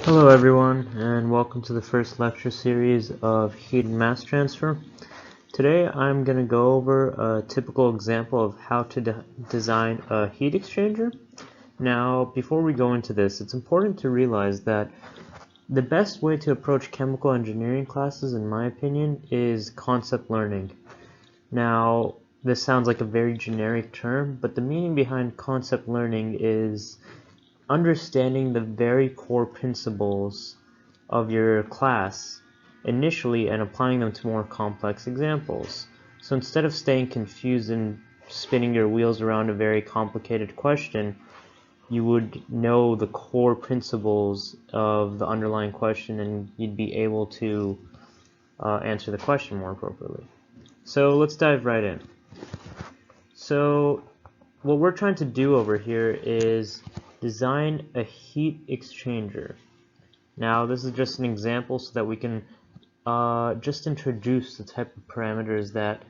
Hello everyone, and welcome to the first lecture series of heat and mass transfer. Today I'm going to go over a typical example of how to design a heat exchanger. Now, before we go into this, it's important to realize that the best way to approach chemical engineering classes, in my opinion, is concept learning. Now, this sounds like a very generic term, but the meaning behind concept learning is understanding the very core principles of your class initially and applying them to more complex examples. So instead of staying confused and spinning your wheels around a very complicated question, you would know the core principles of the underlying question and you'd be able to answer the question more appropriately. So let's dive right in. So what we're trying to do over here is design a heat exchanger. Now this is just an example so that we can just introduce the type of parameters that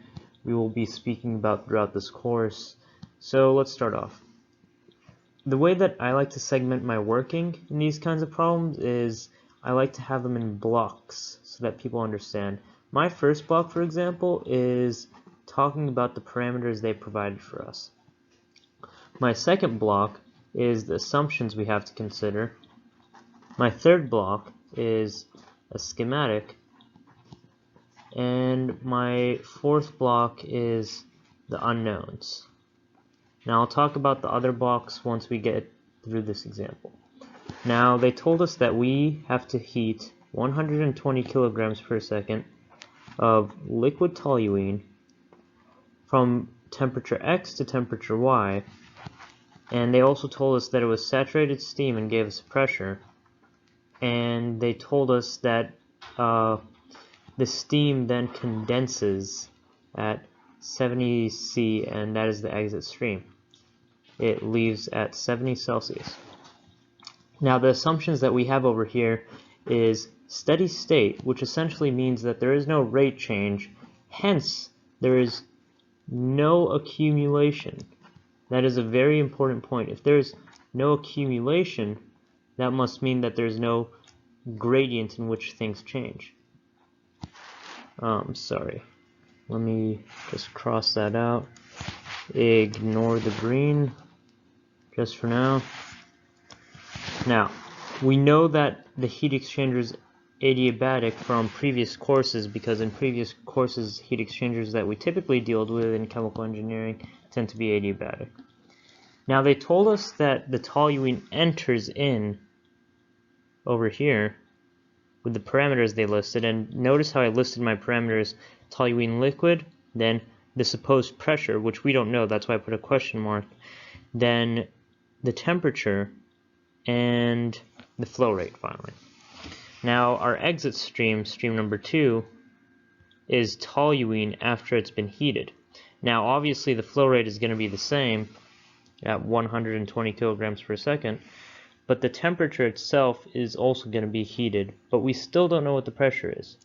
we will be speaking about throughout this course. So let's start off. The way that I like to segment my working in these kinds of problems is I like to have them in blocks so that people understand. My first block, for example, is talking about the parameters they provided for us. My second block is the assumptions we have to consider. My third block is a schematic, and my fourth block is the unknowns. Now I'll talk about the other blocks once we get through this example. Now they told us that we have to heat 120 kilograms per second of liquid toluene from temperature X to temperature Y, and they also told us that it was saturated steam and gave us pressure, and they told us that the steam then condenses at 70 C, and that is the exit stream. It leaves at 70 Celsius. Now the assumptions that we have over here is steady state, which essentially means that there is no rate change, hence there is no accumulation. That is a very important point. If there's no accumulation, that must mean that there's no gradient in which things change. Sorry. Let me just cross that out. Ignore the green just for now. Now, we know that the heat exchanger is adiabatic from previous courses because in previous courses, heat exchangers that we typically deal with in chemical engineering tend to be adiabatic. Now they told us that the toluene enters in over here with the parameters they listed, and notice how I listed my parameters: toluene liquid, then the supposed pressure, which we don't know, that's why I put a question mark, then the temperature, and the flow rate finally. Now our exit stream, stream number 2, is toluene after it's been heated. Now obviously the flow rate is going to be the same at 120 kilograms per second, but the temperature itself is also going to be heated, but we still don't know what the pressure is.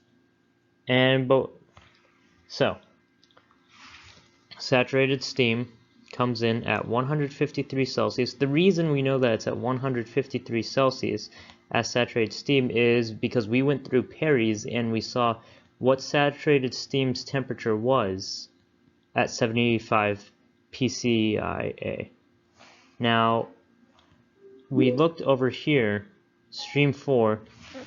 So saturated steam comes in at 153 Celsius. The reason we know that it's at 153 Celsius as saturated steam is because we went through Perry's and we saw what saturated steam's temperature was at 75 pCIA. Now, we looked over here, stream 4,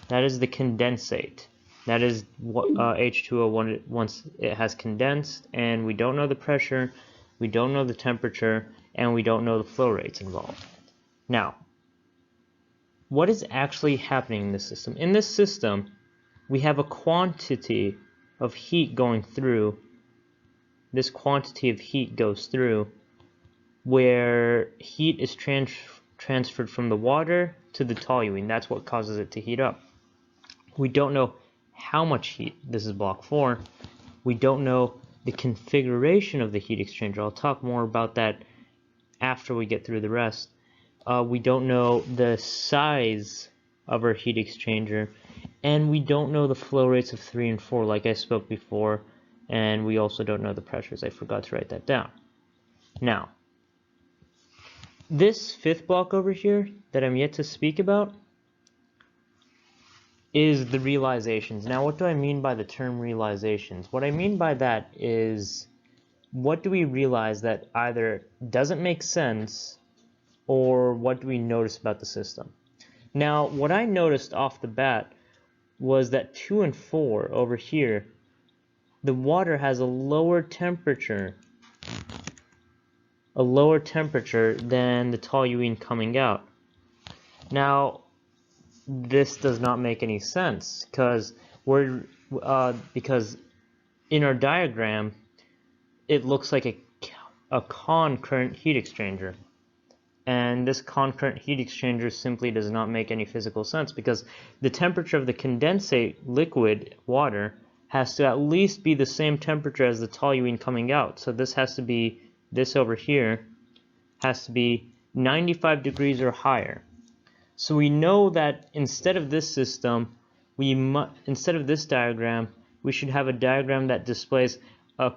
that is the condensate. That is what H2O once it has condensed, and we don't know the pressure, we don't know the temperature, and we don't know the flow rates involved. Now, what is actually happening in this system? In this system, we have a quantity of heat going through. This quantity of heat goes through where heat is transferred from the water to the toluene. That's what causes it to heat up. We don't know how much heat. This is block 4. We don't know the configuration of the heat exchanger. I'll talk more about that after we get through the rest. We don't know the size of our heat exchanger, and we don't know the flow rates of 3 and 4 like I spoke before, and we also don't know the pressures. I forgot to write that down. Now, this fifth block over here that I'm yet to speak about is the realizations. Now, what do I mean by the term realizations? What I mean by that is, what do we realize that either doesn't make sense, or what do we notice about the system? Now, what I noticed off the bat was that 2 and 4 over here, the water has a lower temperature than the toluene coming out. Now, this does not make any sense because in our diagram it looks like a concurrent heat exchanger, and this concurrent heat exchanger simply does not make any physical sense because the temperature of the condensate liquid water has to at least be the same temperature as the toluene coming out. So this over here has to be 95 degrees or higher. So we know that instead of this system, instead of this diagram, we should have a diagram that displays a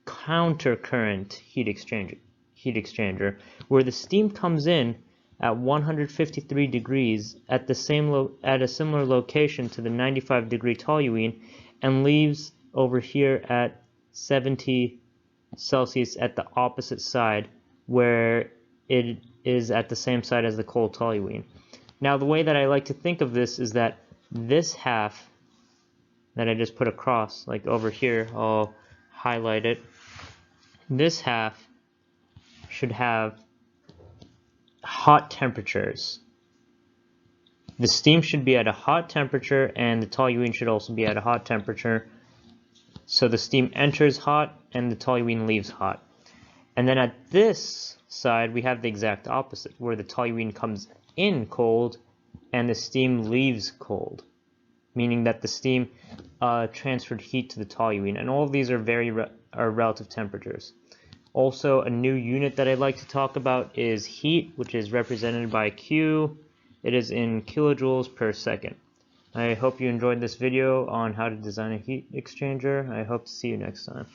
countercurrent heat exchanger, where the steam comes in at 153 degrees at a similar location to the 95 degree toluene, and leaves over here at 70 Celsius at the opposite side, where it is at the same side as the cold toluene. Now, the way that I like to think of this is that this half that I just put across, like over here, I'll highlight it. This half should have hot temperatures. The steam should be at a hot temperature, and the toluene should also be at a hot temperature. So the steam enters hot and the toluene leaves hot. And then at this side, we have the exact opposite, where the toluene comes in cold and the steam leaves cold, meaning that the steam transferred heat to the toluene. And all of these are relative temperatures. Also, a new unit that I'd like to talk about is heat, which is represented by Q. It is in kilojoules per second. I hope you enjoyed this video on how to design a heat exchanger. I hope to see you next time.